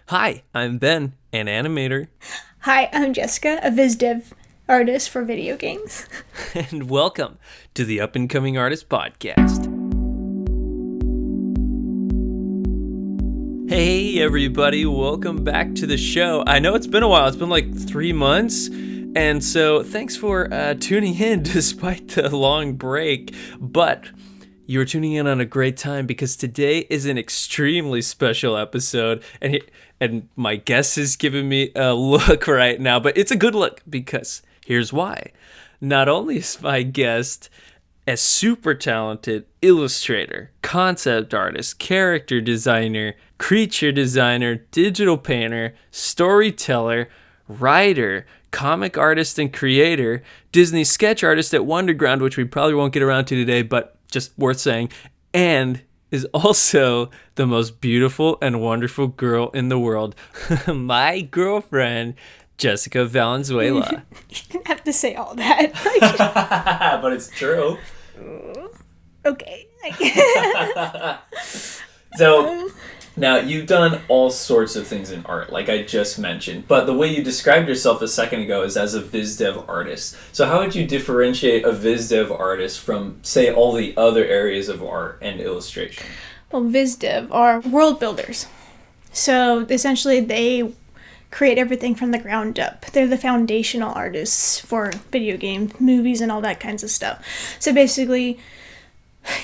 Hi, I'm Ben, an animator, Hi, I'm Jessica, a viz dev artist for video games. and welcome to the Up and Coming Artist Podcast. Hey, everybody, welcome back to the show. I know it's been a while, it's been like 3 months, and so thanks for tuning in despite the long break, but you're tuning in on a great time because today is an extremely special episode, and my guest is giving me a look right now, but it's a good look because here's why. Not only is my guest a super talented illustrator, concept artist, character designer, creature designer, digital painter, storyteller, writer, comic artist and creator, Disney sketch artist at Wonderground, which we probably won't get around to today, but just worth saying, and is also the most beautiful and wonderful girl in the world, my girlfriend, Jessica Valenzuela. You didn't have to say all that. But it's true. Okay. So, now you've done all sorts of things in art, like I just mentioned, but the way you described yourself a second ago is as a viz dev artist. So how would you differentiate a viz dev artist from, say, all the other areas of art and illustration? Well, viz dev are world builders. So essentially they create everything from the ground up. They're the foundational artists for video games, movies, and all that kinds of stuff. So basically,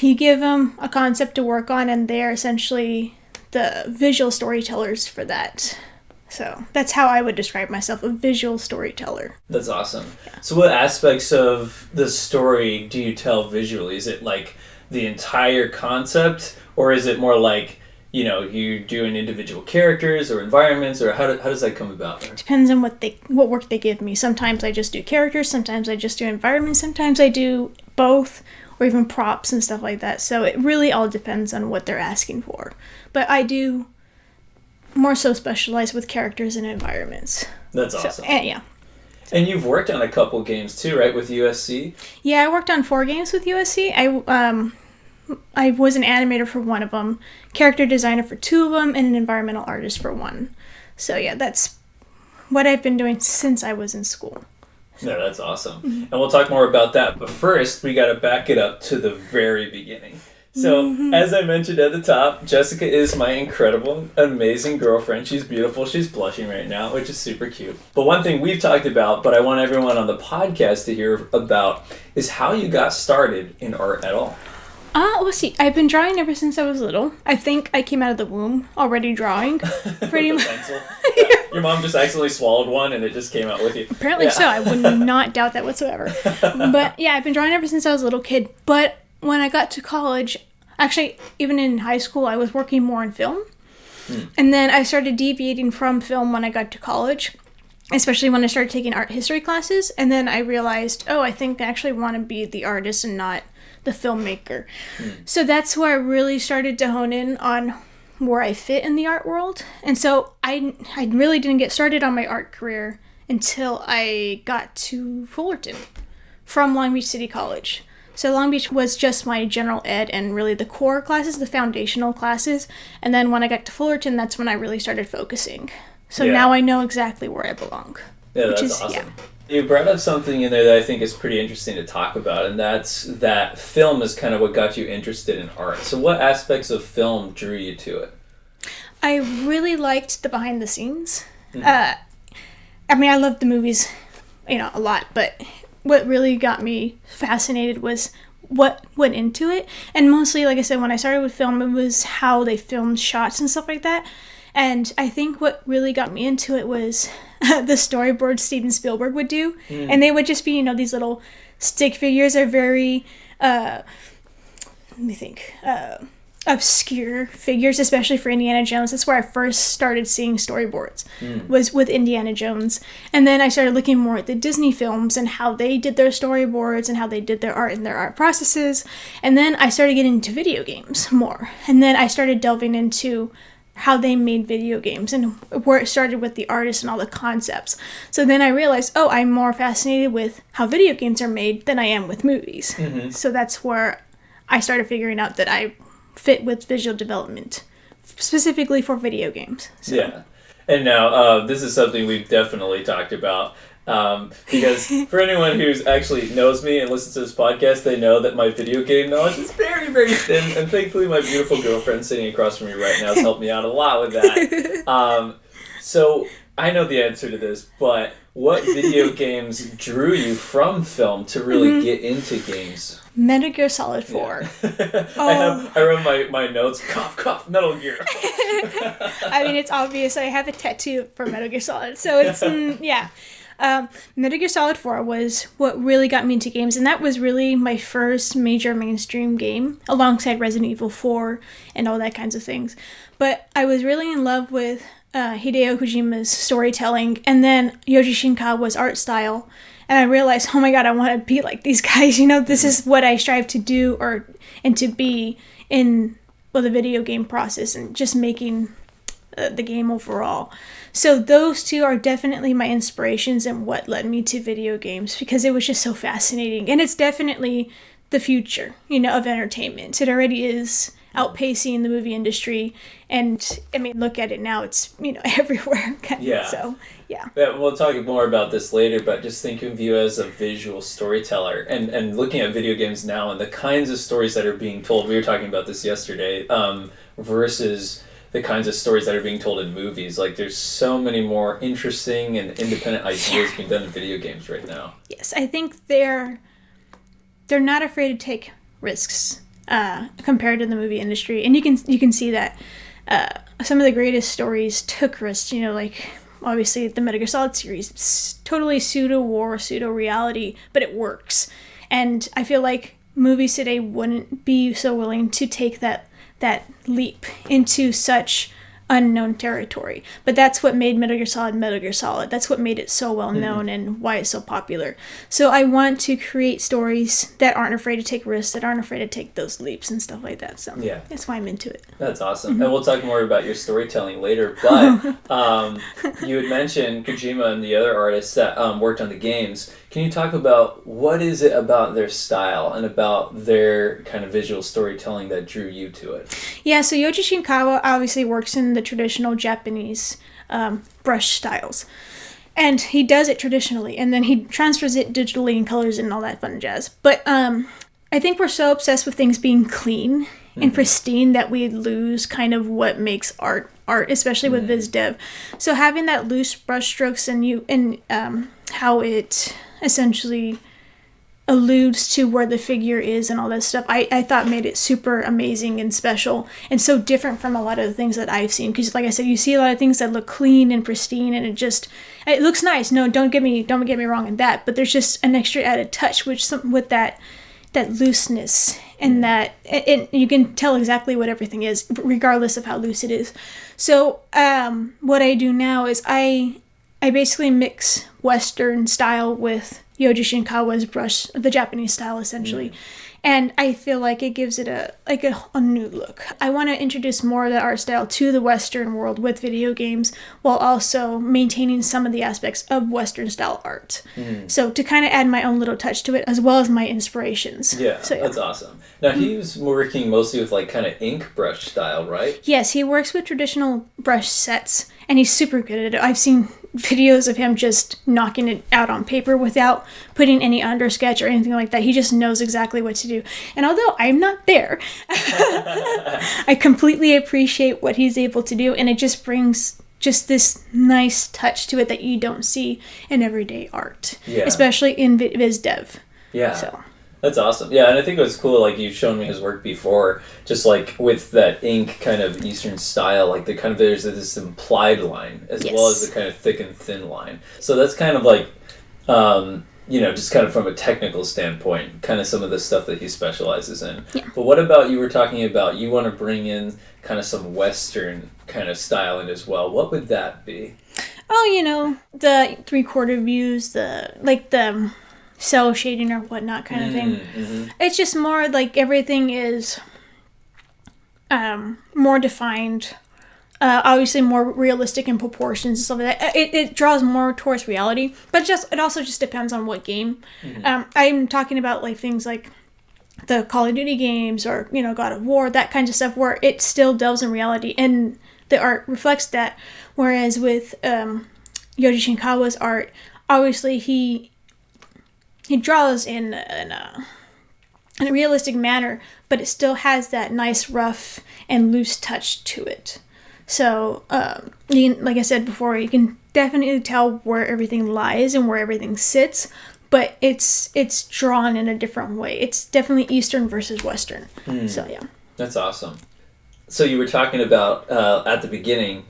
you give them a concept to work on, and they're essentially the visual storytellers for that. So that's how I would describe myself, a visual storyteller. That's awesome. Yeah. So what aspects of the story do you tell visually? Is it like the entire concept, or is it more like, you know, you doing individual characters or environments, or how does that come about? Depends on what work they give me. Sometimes I just do characters, sometimes I just do environments, sometimes I do both, or even props and stuff like that. So it really all depends on what they're asking for. But I do more so specialize with characters and environments. That's awesome. So, yeah. And you've worked on a couple games too, right, with USC? Yeah, I worked on 4 games with USC. I was an animator for one of them, character designer for 2 of them, and an environmental artist for 1. So yeah, that's what I've been doing since I was in school. Yeah, that's awesome. Mm-hmm. And we'll talk more about that. But first, we got to back it up to the very beginning. So, as I mentioned at the top, Jessica is my incredible, amazing girlfriend. She's beautiful. She's blushing right now, which is super cute. But one thing we've talked about, but I want everyone on the podcast to hear about, is how you got started in art at all. Let's see. I've been drawing ever since I was little. I think I came out of the womb already drawing. Pretty much. Yeah. Your mom just accidentally swallowed one and it just came out with you. Apparently so. I would not doubt that whatsoever. But yeah, I've been drawing ever since I was a little kid. But when I got to college, actually, even in high school, I was working more in film. And then I started deviating from film when I got to college, especially when I started taking art history classes. And then I realized, I think I actually want to be the artist and not the filmmaker. So that's where I really started to hone in on where I fit in the art world. And so I really didn't get started on my art career until I got to Fullerton from Long Beach City College. So Long Beach was just my general ed and really the core classes, the foundational classes. And then when I got to Fullerton, that's when I really started focusing. So now I know exactly where I belong. Yeah, that's awesome. Yeah. You brought up something in there that I think is pretty interesting to talk about, and that's that film is kind of what got you interested in art. So what aspects of film drew you to it? I really liked the behind the scenes. I loved the movies, a lot, but what really got me fascinated was what went into it. And mostly, like I said, when I started with film, it was how they filmed shots and stuff like that. And I think what really got me into it was the storyboards Steven Spielberg would do. And they would just be, these little stick figures are very, obscure figures, especially for Indiana Jones. That's where I first started seeing storyboards, was with Indiana Jones. And then I started looking more at the Disney films and how they did their storyboards and how they did their art and their art processes. And then I started getting into video games more. And then I started delving into how they made video games and where it started with the artists and all the concepts. So then I realized, I'm more fascinated with how video games are made than I am with movies. So that's where I started figuring out that I fit with visual development, specifically for video games. So. Yeah. And now, this is something we've definitely talked about. Because for anyone who's actually knows me and listens to this podcast, they know that my video game knowledge is very, very thin. And thankfully, my beautiful girlfriend sitting across from me right now has helped me out a lot with that. So I know the answer to this, but what video games drew you from film to really get into games? Metal Gear Solid 4. Yeah. I wrote my notes, cough, cough, Metal Gear. I mean, it's obvious. I have a tattoo for Metal Gear Solid. So it's, yeah. Metal Gear Solid 4 was what really got me into games, and that was really my first major mainstream game, alongside Resident Evil 4 and all that kinds of things. But I was really in love with Hideo Kojima's storytelling, and then Yoji Shinkawa's art style, and I realized, oh my god, I want to be like these guys. This is what I strive to do and to be in the video game process and just making the game overall. So those two are definitely my inspirations and what led me to video games, because it was just so fascinating, and it's definitely the future, of entertainment. It already is outpacing the movie industry, and I mean, look at it now, it's everywhere. Yeah. So yeah, we'll talk more about this later, but just think of you as a visual storyteller, and looking at video games now and the kinds of stories that are being told. We were talking about this yesterday, versus the kinds of stories that are being told in movies. Like, there's so many more interesting and independent ideas being done in video games right now. Yes, I think they're not afraid to take risks compared to the movie industry, and you can see that some of the greatest stories took risks. Like obviously the Metal Gear Solid series, it's totally pseudo-war, pseudo-reality, but it works. And I feel like movies today wouldn't be so willing to take that leap into such unknown territory. But that's what made Metal Gear Solid. That's what made it so well known and why it's so popular. So I want to create stories that aren't afraid to take risks, that aren't afraid to take those leaps and stuff like that. So yeah, that's why I'm into it. That's awesome. And we'll talk more about your storytelling later. But you had mentioned Kojima and the other artists that worked on the games. Can you talk about what is it about their style and about their kind of visual storytelling that drew you to it? Yeah, so Yoji Shinkawa obviously works in the traditional Japanese brush styles. And he does it traditionally, and then he transfers it digitally and colors it and all that fun jazz. But I think we're so obsessed with things being clean and pristine that we lose kind of what makes art, especially with Viz Dev. So having that loose brush strokes and how it essentially alludes to where the figure is and all that stuff, I thought made it super amazing and special and so different from a lot of the things that I've seen. Because like I said, you see a lot of things that look clean and pristine, and it looks nice. No, don't get me wrong in that, but there's just an extra added touch with that looseness, and that you can tell exactly what everything is regardless of how loose it is. So what I do now is I basically mix Western style with Yoji Shinkawa's brush, the Japanese style essentially. And I feel like it gives it a new look. I want to introduce more of the art style to the Western world with video games, while also maintaining some of the aspects of Western style art. So to kind of add my own little touch to it, as well as my inspirations. Yeah, so, that's awesome. Now he was working mostly with like kind of ink brush style, right? Yes, he works with traditional brush sets, and he's super good at it. I've seen videos of him just knocking it out on paper without putting any undersketch or anything like that. He just knows exactly what to do. And although I'm not there, I completely appreciate what he's able to do, and it just brings just this nice touch to it that you don't see in everyday art, especially in Viz Dev. Yeah. So. That's awesome. Yeah, and I think it was cool, like, you've shown me his work before, just, like, with that ink kind of Eastern style, like, there's this implied line, as well as the kind of thick and thin line. So that's kind of, like, just kind of from a technical standpoint, kind of some of the stuff that he specializes in. Yeah. But what about, you were talking about, you want to bring in kind of some Western kind of style in as well. What would that be? Oh, the 3/4 views, the cell shading or whatnot kind of thing. It's just more like everything is more defined, obviously more realistic in proportions and stuff like that. It draws more towards reality, but it also just depends on what game. I'm talking about like things like the Call of Duty games or God of War, that kind of stuff, where it still delves in reality, and the art reflects that. Whereas with Yoji Shinkawa's art, obviously he draws in a realistic manner, but it still has that nice rough and loose touch to it. So, like I said before, you can definitely tell where everything lies and where everything sits, but it's drawn in a different way. It's definitely Eastern versus Western. So, yeah. That's awesome. So you were talking about, at the beginning,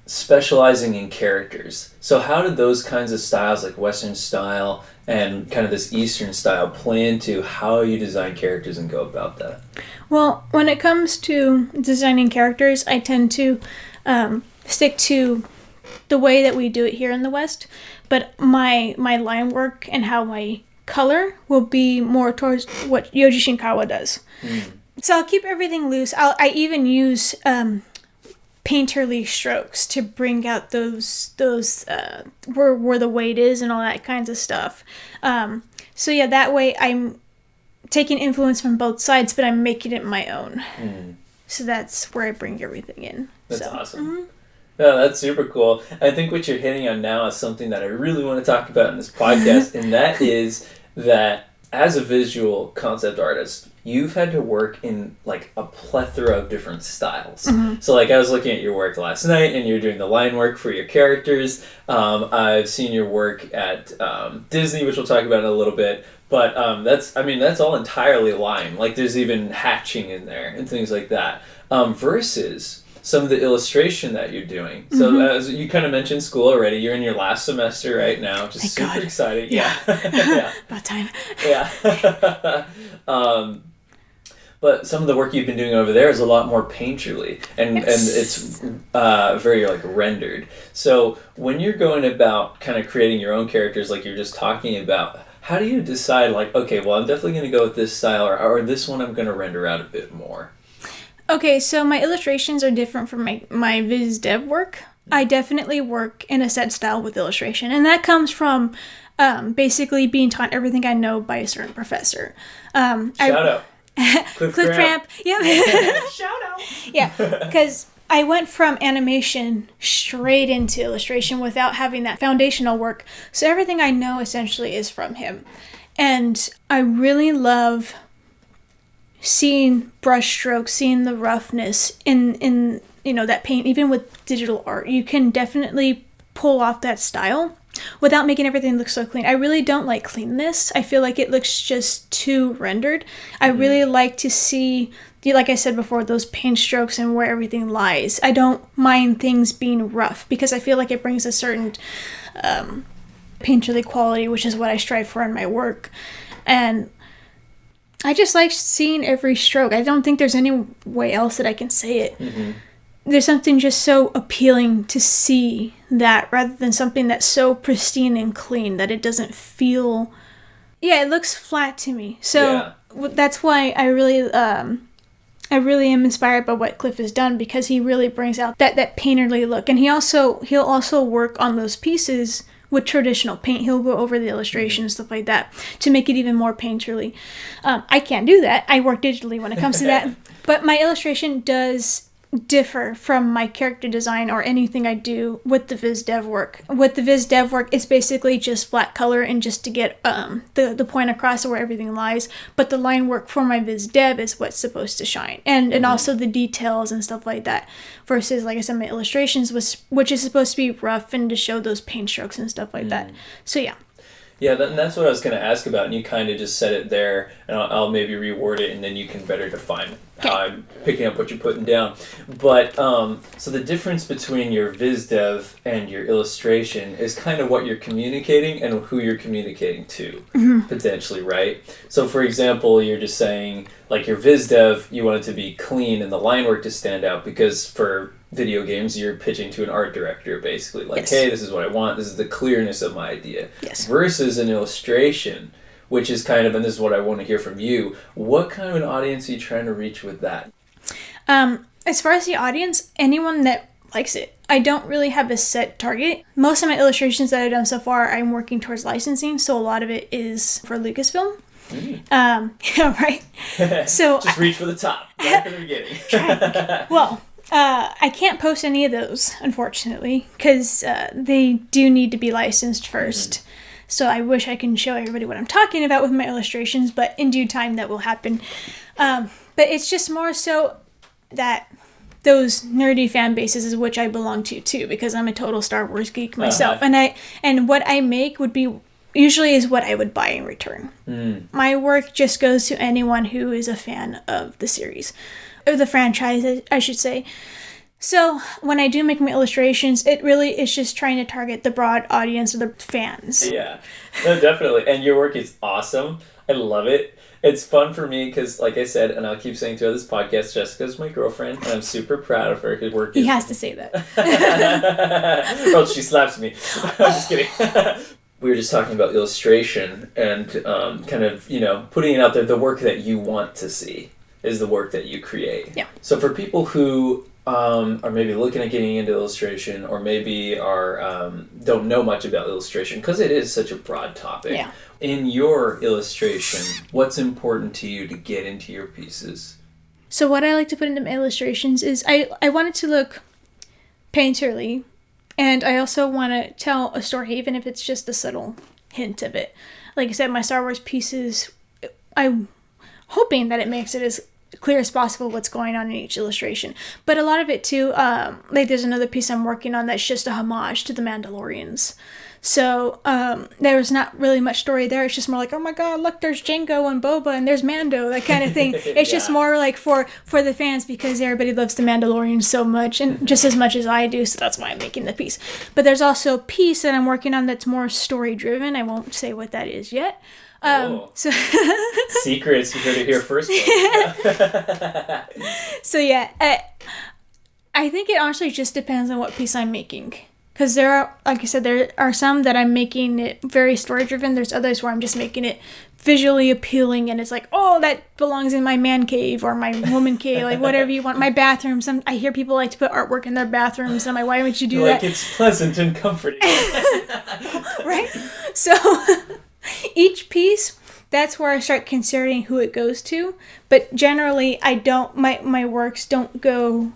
specializing in characters. So how did those kinds of styles, like Western style and kind of this Eastern style, play into how you design characters and go about that? Well, when it comes to designing characters, I tend to stick to the way that we do it here in the West, but my line work and how I color will be more towards what Yoji Shinkawa does. So I'll keep everything loose. I even use painterly strokes to bring out those where the weight is and all that kinds of stuff. So yeah, that way I'm taking influence from both sides, but I'm making it my own. So that's where I bring everything in. That's awesome. Yeah, that's super cool. I think what you're hitting on now is something that I really want to talk about in this podcast, and that is that as a visual concept artist, you've had to work in like a plethora of different styles. So like I was looking at your work last night and you're doing the line work for your characters. I've seen your work at Disney, which we'll talk about in a little bit. But that's all entirely line. Like there's even hatching in there and things like that. Versus some of the illustration that you're doing. So as you kind of mentioned school already, you're in your last semester right now, which is super exciting. Yeah. Yeah. About time. Yeah. But some of the work you've been doing over there is a lot more painterly, and it's very like rendered. So when you're going about kind of creating your own characters, like you're just talking about, how do you decide like, okay, well, I'm definitely going to go with this style, or this one I'm going to render out a bit more? Okay, so my illustrations are different from my Viz Dev work. I definitely work in a set style with illustration, and that comes from basically being taught everything I know by a certain professor. Shout out. Cliff Cramp. Yep. Shout out. Yeah, because I went from animation straight into illustration without having that foundational work. So everything I know essentially is from him. And I really love seeing brush strokes, seeing the roughness in that paint. Even with digital art, you can definitely pull off that style without making everything look so clean. I really don't like cleanness. I feel like it looks just too rendered. I really like to see, like I said before, those paint strokes and where everything lies. I don't mind things being rough because I feel like it brings a certain painterly quality, which is what I strive for in my work. And I just like seeing every stroke. I don't think there's any way else that I can say it. There's something just so appealing to see that, rather than something that's so pristine and clean that it doesn't feel... Yeah, it looks flat to me. So that's why I really am inspired by what Cliff has done, because he really brings out that painterly look. And he'll also work on those pieces with traditional paint. He'll go over the illustration and stuff like that to make it even more painterly. I can't do that. I work digitally when it comes to that. But my illustration does differ from my character design or anything I do with the Viz Dev work. With the Viz Dev work, it's basically just flat color and just to get the point across where everything lies. But the line work for my Viz Dev is what's supposed to shine, and also the details and stuff like that. Versus, like I said, my illustrations which is supposed to be rough and to show those paint strokes and stuff like that. So yeah. Yeah, that's what I was going to ask about, and you kind of just said it there, and I'll maybe reword it, and then you can better define how I'm picking up what you're putting down. But, so the difference between your Viz Dev and your illustration is kind of what you're communicating and who you're communicating to, potentially, right? So, for example, you're just saying, like your Viz Dev, you want it to be clean and the line work to stand out, because for video games, you're pitching to an art director, basically. Like, hey, this is what I want. This is the clearness of my idea. Versus an illustration, which is kind of, and this is what I want to hear from you, what kind of an audience are you trying to reach with that? As far as the audience, anyone that likes it. I don't really have a set target. Most of my illustrations that I've done so far, I'm working towards licensing, so a lot of it is for Lucasfilm. Yeah, right? So just reach for the top, right from the beginning. Well, I can't post any of those, unfortunately, because they do need to be licensed first. So I wish I can show everybody what I'm talking about with my illustrations, but in due time that will happen. But it's just more so that those nerdy fan bases is which I belong to too, because I'm a total Star Wars geek myself. And what I make would be usually is what I would buy in return. My work just goes to anyone who is a fan of the series, or the franchise, I should say. So when I do make my illustrations, it really is just trying to target the broad audience of the fans. Yeah, no, definitely. And your work is awesome. I love it. It's fun for me because, like I said, and I'll keep saying throughout this podcast, Jessica's my girlfriend, and I'm super proud of her. Her work is... He has to say that. Well, she slaps me. I'm just kidding. We were just talking about illustration and kind of, putting it out there. The work that you want to see is the work that you create. Yeah. So for people who are maybe looking at getting into illustration, or maybe are don't know much about illustration, because it is such a broad topic. Yeah. In your illustration, what's important to you to get into your pieces? So what I like to put into my illustrations is I want it to look painterly, and I also want to tell a story, even if it's just a subtle hint of it. Like I said, my Star Wars pieces, I'm hoping that it makes it as clear as possible what's going on in each illustration. But a lot of it too, like there's another piece I'm working on that's just a homage to the Mandalorians. So there's not really much story there. It's just more like, oh my god, look, there's Jango and Boba and there's Mando, that kind of thing. It's just more like for the fans, because everybody loves the Mandalorians so much, and just as much as I do, so that's why I'm making the piece. But there's also a piece that I'm working on that's more story driven. I won't say what that is yet. So secrets, you heard it here first. So yeah, I think it honestly just depends on what piece I'm making. Because there are, like I said, there are some that I'm making it very story-driven. There's others where I'm just making it visually appealing, and it's like, oh, that belongs in my man cave or my woman cave, like whatever you want. My bathroom. I hear people like to put artwork in their bathrooms, and I'm like, why would you do that? Like it's pleasant and comforting. Right? So each piece, that's where I start considering who it goes to. But generally, I don't. My works don't go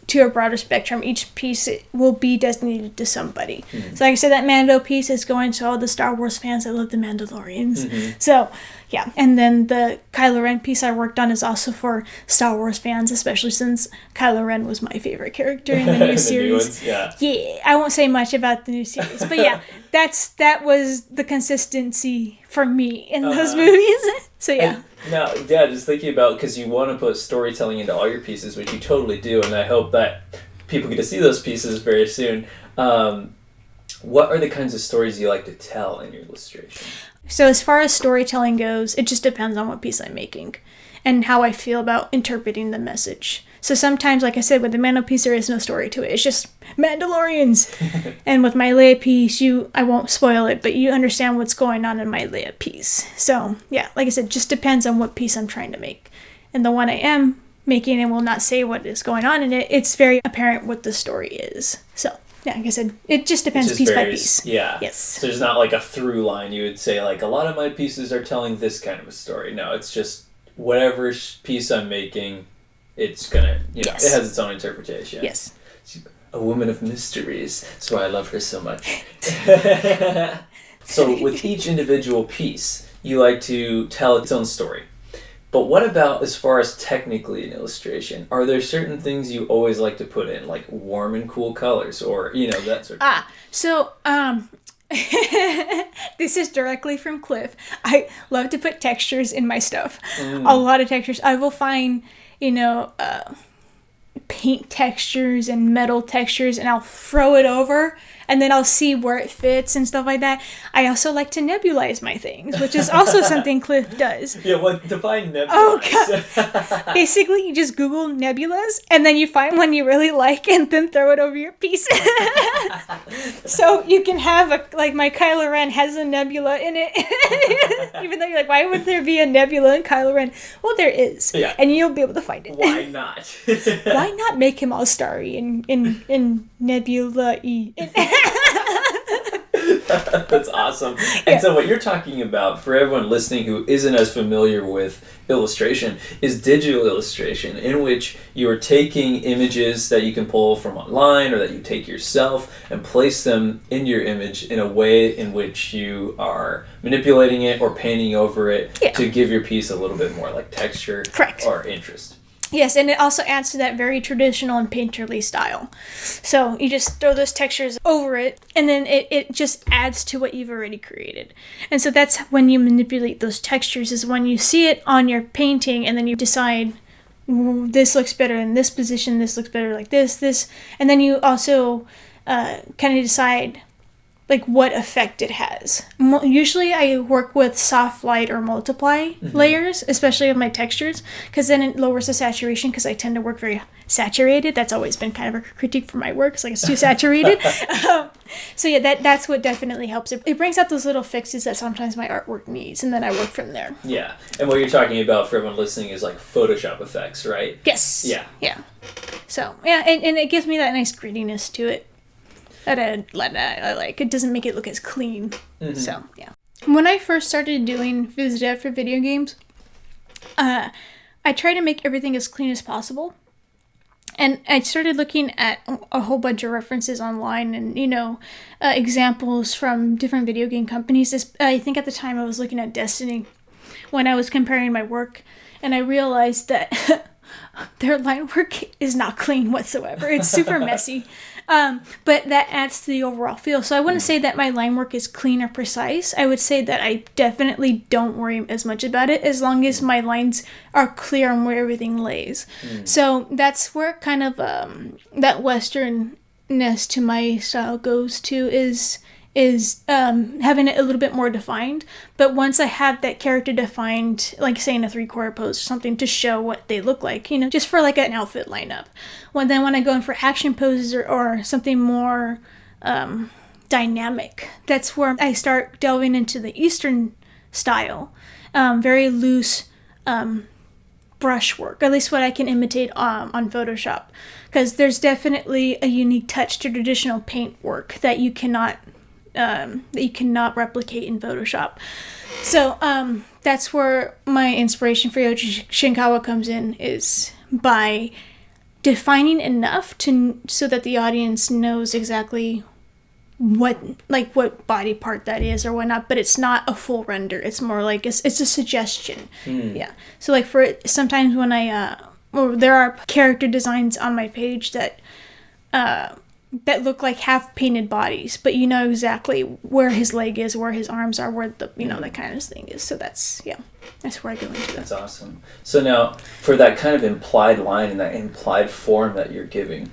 to a broader spectrum. Each piece will be designated to somebody. So like I said, that Mando piece is going to all the Star Wars fans that love the Mandalorians. So yeah, and then the Kylo Ren piece I worked on is also for Star Wars fans, especially since Kylo Ren was my favorite character in the new series. New ones, yeah, I won't say much about the new series, but yeah, that was the consistency for me in those movies. So yeah. Now, yeah, just thinking about, because you want to put storytelling into all your pieces, which you totally do, and I hope that people get to see those pieces very soon. What are the kinds of stories you like to tell in your illustration? So as far as storytelling goes, it just depends on what piece I'm making and how I feel about interpreting the message. So sometimes, like I said, with the Mando piece, there is no story to it. It's just Mandalorians. And with my Leia piece, I won't spoil it, but you understand what's going on in my Leia piece. So yeah, like I said, just depends on what piece I'm trying to make. And the one I am making, and will not say what is going on in it, it's very apparent what the story is. So yeah, like I said, it just depends piece by piece. Yeah. Yes. So there's not like a through line. You would say like a lot of my pieces are telling this kind of a story. No, it's just whatever piece I'm making, it's gonna, yes. It has its own interpretation. Yes. She's a woman of mysteries. That's why I love her so much. So with each individual piece, you like to tell its own story. But what about as far as technically an illustration? Are there certain things you always like to put in, like warm and cool colors, or that sort of thing? So this is directly from Cliff. I love to put textures in my stuff. A lot of textures. I will find, paint textures and metal textures, and I'll throw it over, and then I'll see where it fits and stuff like that. I also like to nebulize my things, which is also something Cliff does. Yeah, what define nebulize? Oh god! Basically, you just Google nebulas, and then you find one you really like, and then throw it over your piece. So you can have like my Kylo Ren has a nebula in it. Even though you're like, why would there be a nebula in Kylo Ren? Well, there is. Yeah. And you'll be able to find it. Why not? Why not make him all starry in nebula-y? That's awesome. And so what you're talking about, for everyone listening who isn't as familiar with illustration, is digital illustration, in which you are taking images that you can pull from online or that you take yourself and place them in your image in a way in which you are manipulating it or painting over it to give your piece a little bit more like texture or interest. Yes, and it also adds to that very traditional and painterly style. So you just throw those textures over it, and then it just adds to what you've already created. And so that's when you manipulate those textures, is when you see it on your painting, and then you decide, this looks better in this position, this looks better like this. And then you also kind of decide like what effect it has. Usually I work with soft light or multiply layers, especially with my textures, because then it lowers the saturation, because I tend to work very saturated. That's always been kind of a critique for my work. It's like it's too saturated. So yeah, that's what definitely helps. It brings out those little fixes that sometimes my artwork needs, and then I work from there. Yeah, and what you're talking about for everyone listening is like Photoshop effects, right? Yes. Yeah. So yeah, and it gives me that nice grittiness to it that I like. It doesn't make it look as clean. So yeah. When I first started doing phys dev for video games, I try to make everything as clean as possible. And I started looking at a whole bunch of references online and, examples from different video game companies. I think at the time I was looking at Destiny when I was comparing my work, and I realized that their line work is not clean whatsoever. It's super messy. But that adds to the overall feel. So I wouldn't say that my line work is clean or precise. I would say that I definitely don't worry as much about it, as long as my lines are clear on where everything lays. So that's where kind of that Westernness to my style goes to, is having it a little bit more defined. But once I have that character defined, like say in a 3-quarter pose or something, to show what they look like, just for like an outfit lineup. When I go in for action poses or something more dynamic, that's where I start delving into the Eastern style. Very loose brushwork, at least what I can imitate on Photoshop. Because there's definitely a unique touch to traditional paint work that you cannot replicate in Photoshop. So that's where my inspiration for Yoji Shinkawa comes in, is by defining enough so that the audience knows exactly what body part that is or whatnot, but it's not a full render. It's more like it's a suggestion. Yeah. So like sometimes when there are character designs on my page that look like half painted bodies, but you know exactly where his leg is, where his arms are, where the that kind of thing is. So that's where I go into that. That's awesome. So now, for that kind of implied line and that implied form that you're giving,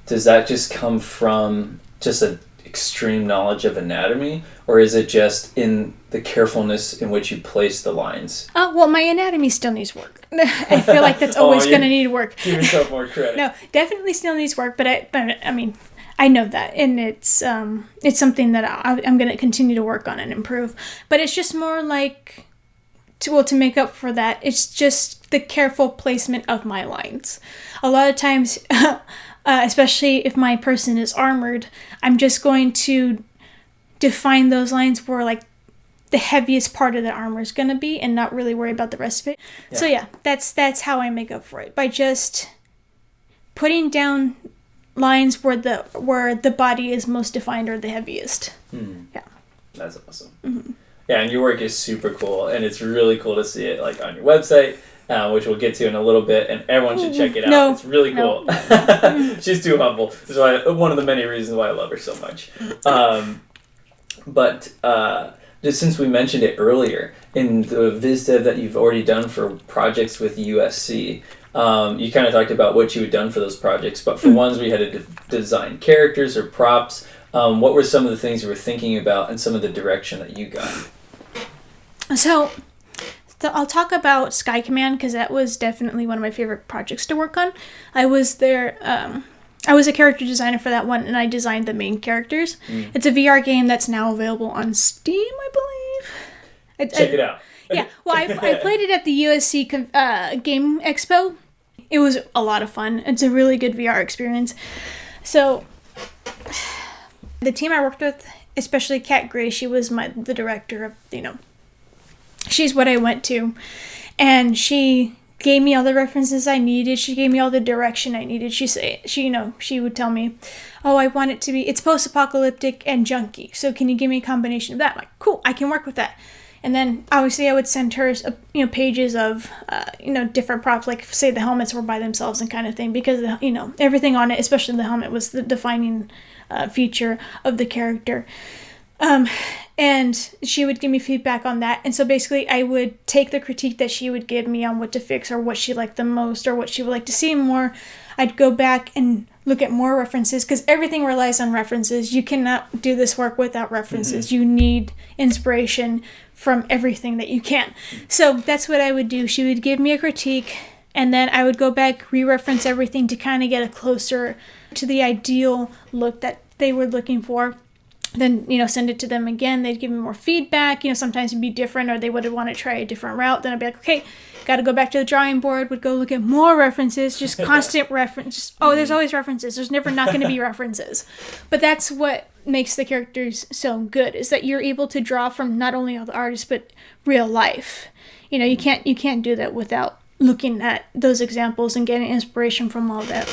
does that just come from just an extreme knowledge of anatomy, or is it just in the carefulness in which you place the lines? Well, my anatomy still needs work. I feel like that's always going to need work. Give yourself more credit. No, definitely still needs work, but I mean, I know that, and it's something that I'm going to continue to work on and improve. But it's just more like, to make up for that, it's just the careful placement of my lines. A lot of times, especially if my person is armored, I'm just going to define those lines where like the heaviest part of the armor is going to be, and not really worry about the rest of it. Yeah. So yeah, that's how I make up for it, by just putting down lines where the body is most defined or the heaviest. Yeah, that's awesome. Yeah, and your work is super cool, and it's really cool to see it like on your website, which we'll get to in a little bit, and everyone should check it out. No, it's really cool. No. She's too humble. That's why one of the many reasons why I love her so much. But just since we mentioned it earlier, in the viz dev that you've already done for projects with USC, you kind of talked about what you had done for those projects, but for ones where you had to design characters or props, what were some of the things you were thinking about and some of the direction that you got? So I'll talk about Sky Command, because that was definitely one of my favorite projects to work on. I was there. I was a character designer for that one, and I designed the main characters. It's a VR game that's now available on Steam, I believe. Check it out. Yeah, well, I played it at the USC Game Expo. It was a lot of fun. It's a really good VR experience. So the team I worked with especially Kat Gray, she was the director of, she's what I went to. And she gave me all the references I needed. She gave me all the direction I needed. She would tell me, oh, I want it to be, it's post-apocalyptic and junky. So can you give me a combination of that? I'm like, cool, I can work with that. And then obviously I would send her, pages of, different props, like say the helmets were by themselves and kind of thing, because, everything on it, especially the helmet, was the defining feature of the character. And she would give me feedback on that. And so basically I would take the critique that she would give me on what to fix or what she liked the most or what she would like to see more. I'd go back and look at more references, because everything relies on references. You cannot do this work without references. You need inspiration from everything that you can. So that's what I would do. She would give me a critique, and then I would go back, re-reference everything to kind of get a closer to the ideal look that they were looking for. Then, send it to them again. They'd give me more feedback. Sometimes it'd be different, or they would want to try a different route. Then I'd be like, okay, got to go back to the drawing board. Would go look at more references, just constant reference. Oh, there's always references. There's never not going to be references. But that's what makes the characters so good, is that you're able to draw from not only all the artists, but real life. You can't do that without looking at those examples and getting inspiration from all that.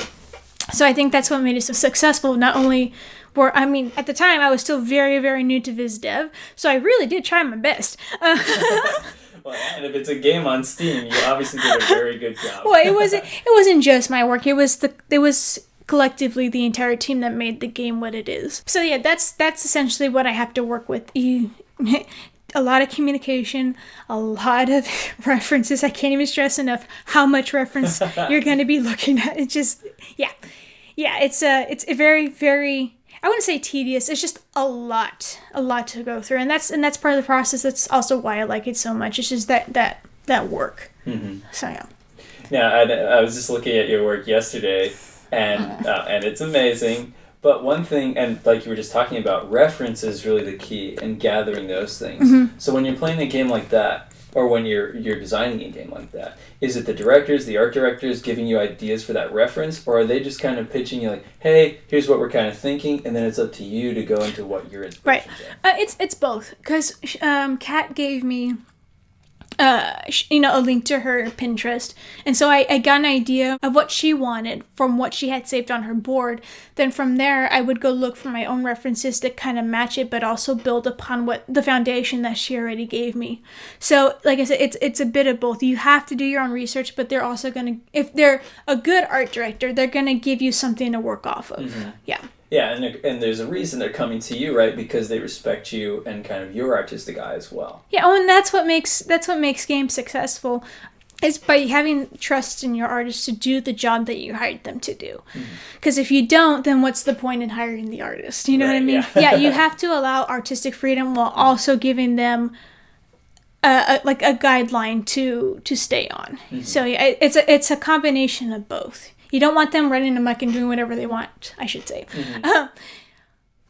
So I think that's what made it so successful. Not only at the time I was still very, very new to Viz Dev, so I really did try my best. Well, and if it's a game on Steam, you obviously did a very good job. Well, it wasn't just my work. It was collectively the entire team that made the game what it is. So yeah, that's essentially what I have to work with. A lot of communication, a lot of references. I can't even stress enough how much reference you're going to be looking at. It's just, yeah. It's a very, very, I wouldn't say tedious. It's just a lot to go through, and that's part of the process. That's also why I like it so much. It's just that work. Mm-hmm. So yeah. Yeah, I was just looking at your work yesterday, and it's amazing. But one thing, and like you were just talking about, reference is really the key in gathering those things. Mm-hmm. So when you're playing a game like that, or when you're designing a game like that, is it the directors, the art directors giving you ideas for that reference, or are they just kind of pitching you like, hey, here's what we're kind of thinking, and then it's up to you to go into what your inspirations are? Right. It's both, because Kat gave me a link to her Pinterest, and so I got an idea of what she wanted from what she had saved on her board. Then from there I would go look for my own references to kind of match it, but also build upon what the foundation that she already gave me. So like I said, it's a bit of both. You have to do your own research, but they're also gonna, if they're a good art director, they're gonna give you something to work off of. Mm-hmm. Yeah, and there's a reason they're coming to you, right? Because they respect you and kind of your artistic eye as well. Yeah, and that's what makes games successful, is by having trust in your artists to do the job that you hired them to do. Because if you don't, then what's the point in hiring the artist? You know what I mean? Yeah, you have to allow artistic freedom while also giving them a guideline to stay on. Mm-hmm. So yeah, it's a combination of both. You don't want them running amok and doing whatever they want, I should say. Mm-hmm.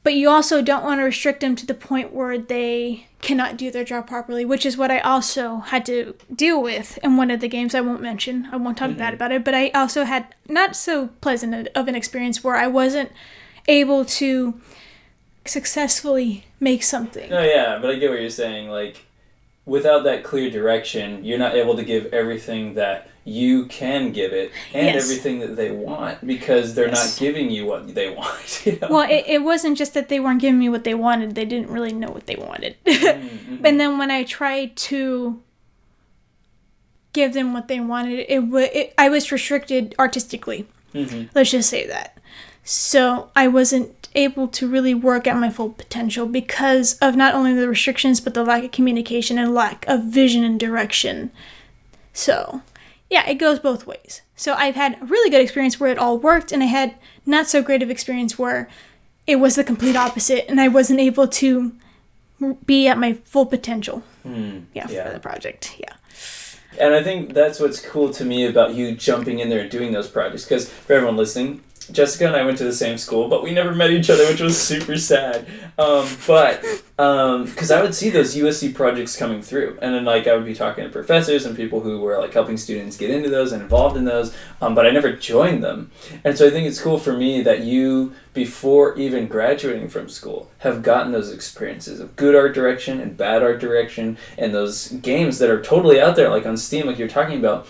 But you also don't want to restrict them to the point where they cannot do their job properly, which is what I also had to deal with in one of the games I won't mention. I won't talk bad about it, but I also had not so pleasant of an experience where I wasn't able to successfully make something. No, yeah, but I get what you're saying. Like, without that clear direction, you're not able to give everything that you can give it and everything that they want, because they're not giving you what they want. Well, it wasn't just that they weren't giving me what they wanted. They didn't really know what they wanted. Mm-hmm. And then when I tried to give them what they wanted, I was restricted artistically. Mm-hmm. Let's just say that. So I wasn't able to really work at my full potential because of not only the restrictions, but the lack of communication and lack of vision and direction. So yeah, it goes both ways. So I've had a really good experience where it all worked, and I had not so great of experience where it was the complete opposite and I wasn't able to be at my full potential for the project. Yeah. And I think that's what's cool to me about you jumping in there and doing those projects, because for everyone listening, Jessica and I went to the same school, but we never met each other, which was super sad. But because I would see those USC projects coming through, and then like I would be talking to professors and people who were like helping students get into those and involved in those, but I never joined them. And so I think it's cool for me that you, before even graduating from school, have gotten those experiences of good art direction and bad art direction, and those games that are totally out there, like on Steam, like you're talking about.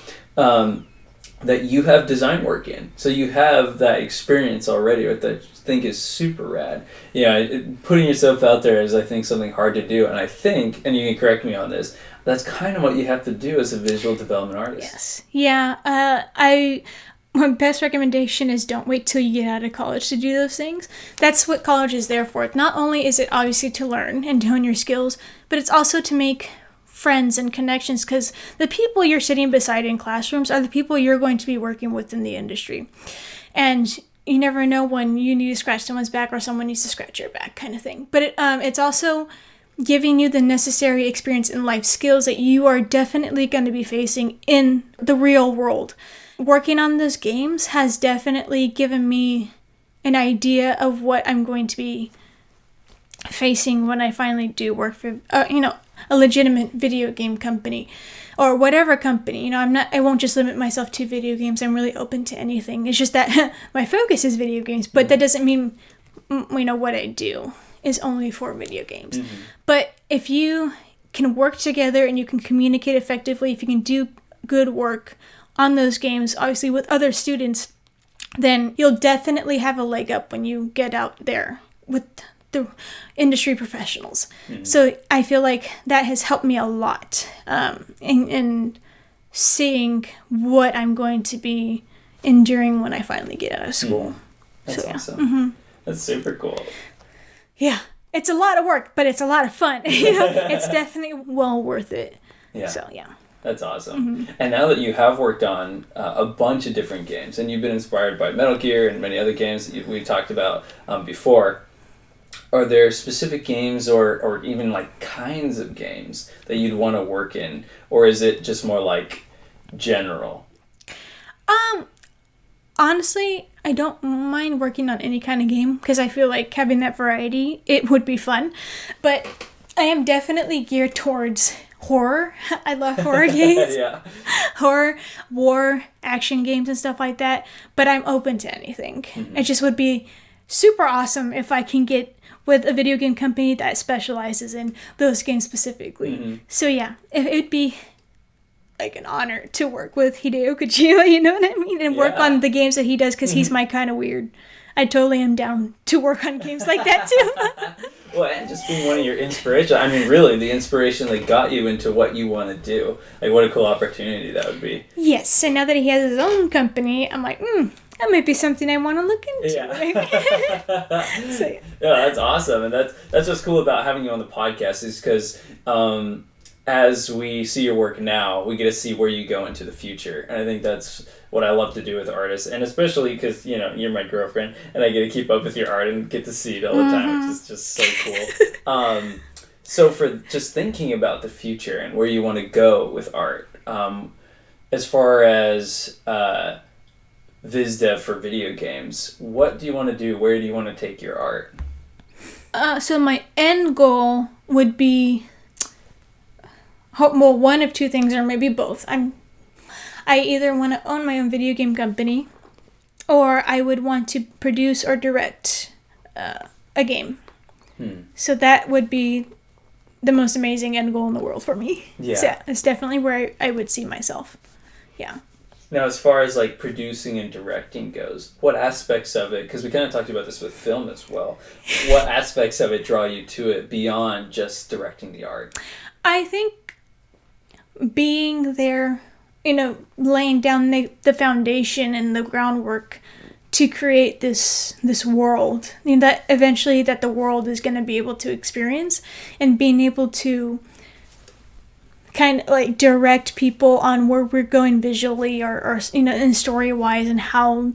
That you have design work in. So you have that experience already, which I think is super rad. Yeah, putting yourself out there is, I think, something hard to do. And I think, and you can correct me on this, that's kind of what you have to do as a visual development artist. Yes. Yeah. My best recommendation is don't wait till you get out of college to do those things. That's what college is there for. Not only is it obviously to learn and hone your skills, but it's also to make friends and connections, because the people you're sitting beside in classrooms are the people you're going to be working with in the industry. And you never know when you need to scratch someone's back or someone needs to scratch your back, kind of thing. But it's also giving you the necessary experience and life skills that you are definitely going to be facing in the real world. Working on those games has definitely given me an idea of what I'm going to be facing when I finally do work for, a legitimate video game company or whatever company. I won't just limit myself to video games. I'm really open to anything. It's just that my focus is video games, but that doesn't mean, what I do is only for video games. Mm-hmm. But if you can work together and you can communicate effectively, if you can do good work on those games, obviously with other students, then you'll definitely have a leg up when you get out there with the industry professionals. Mm-hmm. So I feel like that has helped me a lot in seeing what I'm going to be enduring when I finally get out of school. That's so, awesome. Mm-hmm. That's super cool. Yeah, it's a lot of work, but it's a lot of fun. It's definitely well worth it. Yeah. So yeah. That's awesome. Mm-hmm. And now that you have worked on a bunch of different games, and you've been inspired by Metal Gear and many other games that we talked about before, are there specific games or even like kinds of games that you'd want to work in? Or is it just more like general? Honestly, I don't mind working on any kind of game because I feel like having that variety, it would be fun. But I am definitely geared towards horror. I love horror games. Yeah. Horror, war, action games and stuff like that. But I'm open to anything. Mm-hmm. It just would be super awesome if I can get with a video game company that specializes in those games specifically. Mm-hmm. So yeah, it'd be like an honor to work with Hideo Kojima, you know what I mean? And work on the games that he does, because he's my kind of weird. I totally am down to work on games like that too. Well, and just being one of your inspirations. I mean, really, the inspiration that got you into what you want to do. Like, what a cool opportunity that would be. Yes, and now that he has his own company, I'm like, that might be something I want to look into. Yeah. So, yeah. Yeah, that's awesome. And that's what's cool about having you on the podcast, is because as we see your work now, we get to see where you go into the future. And I think that's what I love to do with artists, and especially because, you're my girlfriend, and I get to keep up with your art and get to see it all the time, which is just so cool. So for just thinking about the future and where you want to go with art, as far as viz dev for video games, what do you want to do? Where do you want to take your art? So my end goal would be, one of two things, or maybe both. I either want to own my own video game company, or I would want to produce or direct a game. So that would be the most amazing end goal in the world for me. Yeah. So yeah, it's definitely where I would see myself. Yeah. Now, as far as like producing and directing goes, what aspects of it, because we kind of talked about this with film as well, what aspects of it draw you to it beyond just directing the art? I think being there, laying down the foundation and the groundwork to create this world, that eventually that the world is going to be able to experience, and being able to kind of like direct people on where we're going visually or in story wise, and how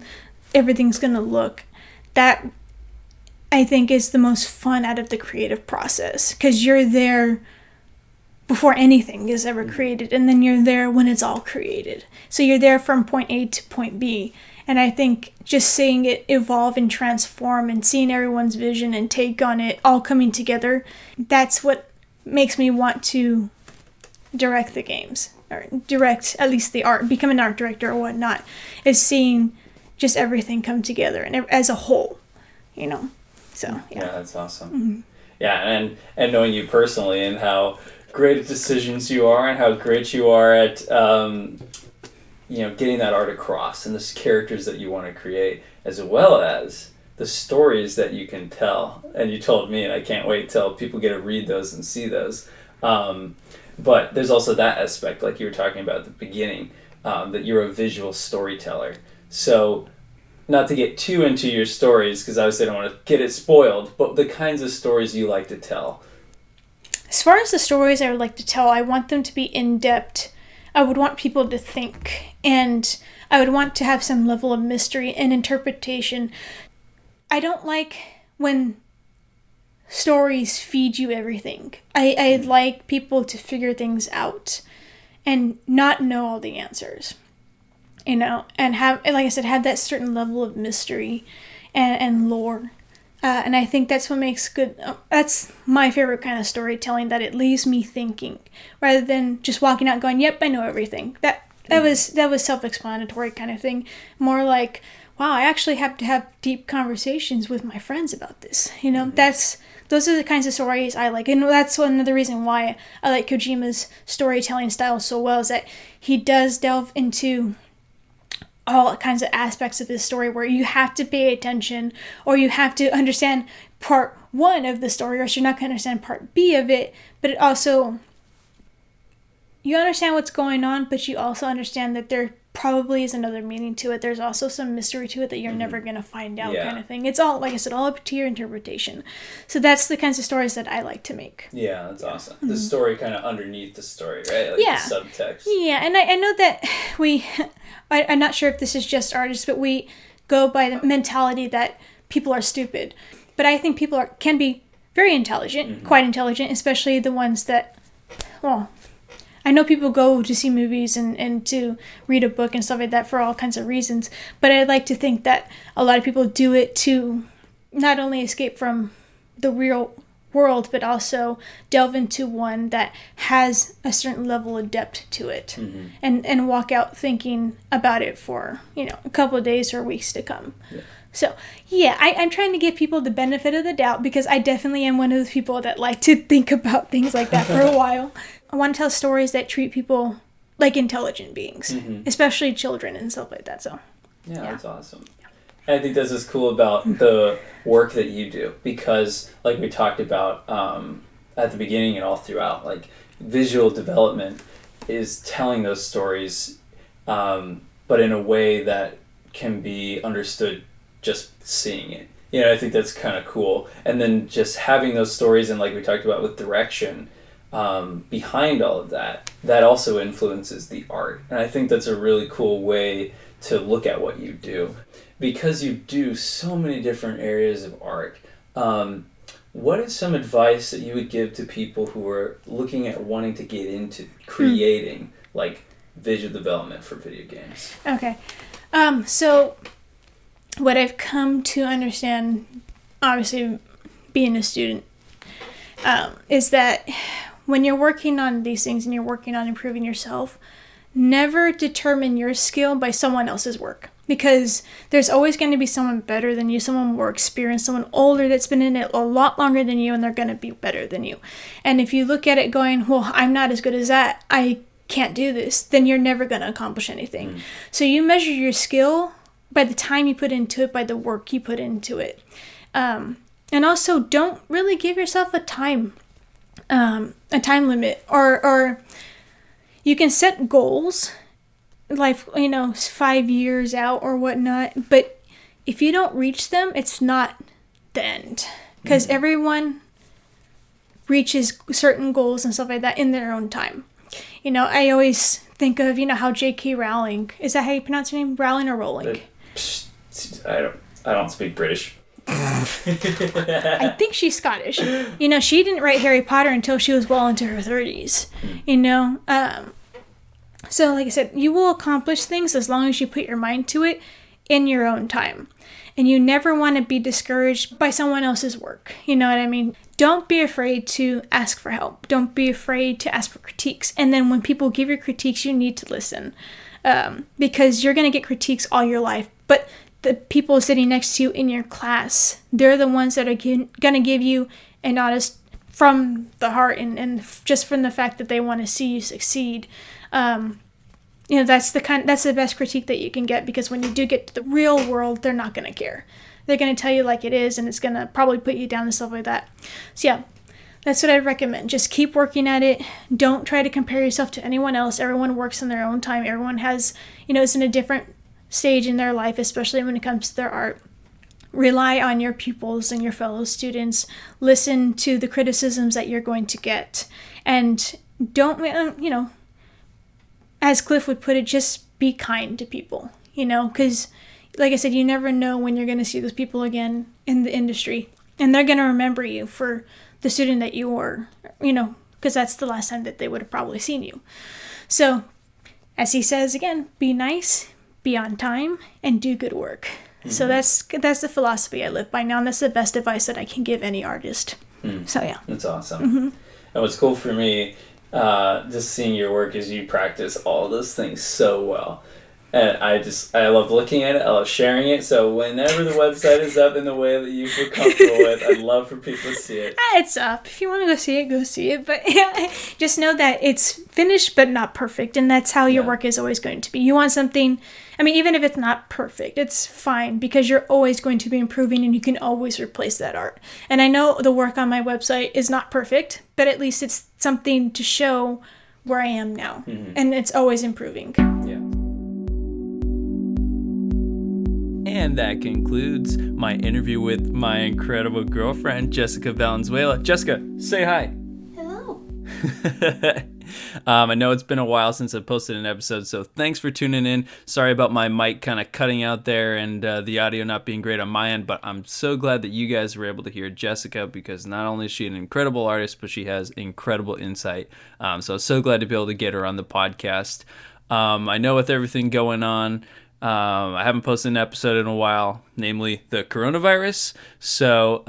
everything's going to look. That I think is the most fun out of the creative process, because you're there before anything is ever created, and then you're there when it's all created. So you're there from point A to point B, And I think just seeing it evolve and transform and seeing everyone's vision and take on it all coming together, that's what makes me want to direct the games, or direct at least the art, become an art director or whatnot, is seeing just everything come together and as a whole, you know. So yeah, that's awesome. Yeah, and knowing you personally and how great at decisions you are and how great you are at getting that art across and the characters that you want to create, as well as the stories that you can tell. And you told me, and I can't wait till people get to read those and see those. But there's also that aspect, like you were talking about at the beginning, that you're a visual storyteller. So, not to get too into your stories, because obviously I don't want to get it spoiled, but the kinds of stories you like to tell. As far as the stories I would like to tell, I want them to be in-depth. I would want people to think, and I would want to have some level of mystery and interpretation. I don't like when stories feed you everything. I like people to figure things out and not know all the answers, you know, and have, like I said, have that certain level of mystery and lore. And I think that's what makes good, that's my favorite kind of storytelling, that it leaves me thinking rather than just walking out going, yep, I know everything. That was self-explanatory kind of thing. More like, wow, I actually have to have deep conversations with my friends about this. You know, those are the kinds of stories I like. And that's another reason why I like Kojima's storytelling style so well, is that he does delve into all kinds of aspects of this story where you have to pay attention, or you have to understand part 1 of the story, or else you're not going to understand part B of it. But it also, you understand what's going on, but you also understand that there probably is another meaning to it. There's also some mystery to it that you're never going to find out, kind of thing. It's all, like I said, all up to your interpretation. So that's the kinds of stories that I like to make. Yeah, that's awesome. The story kind of underneath the story, right? Like the subtext. Yeah, and I know that I'm not sure if this is just artists, but we go by the mentality that people are stupid. But I think people can be very intelligent, quite intelligent, especially the ones that, well, I know people go to see movies and to read a book and stuff like that for all kinds of reasons, but I like to think that a lot of people do it to not only escape from the real world, but also delve into one that has a certain level of depth to it, and walk out thinking about it for, a couple of days or weeks to come. Yeah. So, I'm trying to give people the benefit of the doubt, because I definitely am one of those people that like to think about things like that for a while. I want to tell stories that treat people like intelligent beings, especially children and stuff like that. So, yeah. That's awesome. And I think this is cool about the work that you do, because like we talked about at the beginning and all throughout, like visual development is telling those stories, but in a way that can be understood just seeing it. I think that's kind of cool. And then just having those stories, and like we talked about with direction, behind all of that also influences the art. And I think that's a really cool way to look at what you do, because you do so many different areas of art. What is some advice that you would give to people who are looking at wanting to get into creating like visual development for video games? Okay. So what I've come to understand, obviously being a student, is that when you're working on these things and you're working on improving yourself, never determine your skill by someone else's work. Because there's always going to be someone better than you, someone more experienced, someone older that's been in it a lot longer than you, and they're going to be better than you. And if you look at it going, well, I'm not as good as that, I can't do this, then you're never going to accomplish anything. So you measure your skill by the time you put into it, by the work you put into it. And also, don't really give yourself a time limit, or you can set goals, like 5 years out or whatnot, but if you don't reach them, it's not the end, because everyone reaches certain goals and stuff like that in their own time. I always think of how J.K. Rowling, is that how you pronounce her name, Rowling or Rowling? I don't speak British. I think she's Scottish. She didn't write Harry Potter until she was well into her 30s. So like I said, you will accomplish things as long as you put your mind to it. in your own time. And you never want to be discouraged by someone else's work. You know what I mean? Don't be afraid to ask for help. Don't be afraid to ask for critiques. And then when people give you critiques, you need to listen. Because you're going to get critiques all your life. But the people sitting next to you in your class, they're the ones that are going to give you an honest, from the heart, and just from the fact that they want to see you succeed. That's the best critique that you can get, because when you do get to the real world, they're not going to care. They're going to tell you like it is, and it's going to probably put you down and stuff like that. So yeah, that's what I'd recommend. Just keep working at it. Don't try to compare yourself to anyone else. Everyone works in their own time. Everyone has, is in a different stage in their life, especially when it comes to their art. Rely on your pupils and your fellow students. Listen to the criticisms that you're going to get. And don't, as Cliff would put it, just be kind to people, because like I said, you never know when you're going to see those people again in the industry, and they're going to remember you for the student that you were, because that's the last time that they would have probably seen you. So, as he says again, be nice, be on time, and do good work. Mm-hmm. So that's the philosophy I live by now, and that's the best advice that I can give any artist. So yeah. That's awesome. Mm-hmm. And what's cool for me, just seeing your work, is you practice all those things so well. And I love looking at it. I love sharing it. So whenever the website is up in the way that you feel comfortable with, I'd love for people to see it. It's up. If you want to go see it, go see it. But yeah, just know that it's finished but not perfect. And that's how your work is always going to be. You want something, even if it's not perfect, it's fine, because you're always going to be improving, and you can always replace that art. And I know the work on my website is not perfect, but at least it's something to show where I am now. Mm-hmm. And it's always improving. Yeah. And that concludes my interview with my incredible girlfriend, Jessica Valenzuela. Jessica, say hi. Hello. I know it's been a while since I posted an episode, so thanks for tuning in. Sorry about my mic kind of cutting out there and the audio not being great on my end, but I'm so glad that you guys were able to hear Jessica, because not only is she an incredible artist, but she has incredible insight. So glad to be able to get her on the podcast. I know with everything going on, I haven't posted an episode in a while, namely the coronavirus. So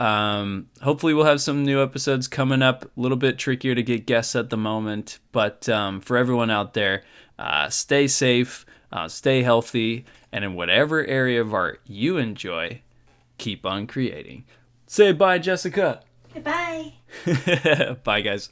hopefully we'll have some new episodes coming up. A little bit trickier to get guests at the moment. But for everyone out there, stay safe, stay healthy, and in whatever area of art you enjoy, keep on creating. Say bye, Jessica. Goodbye. Bye, guys.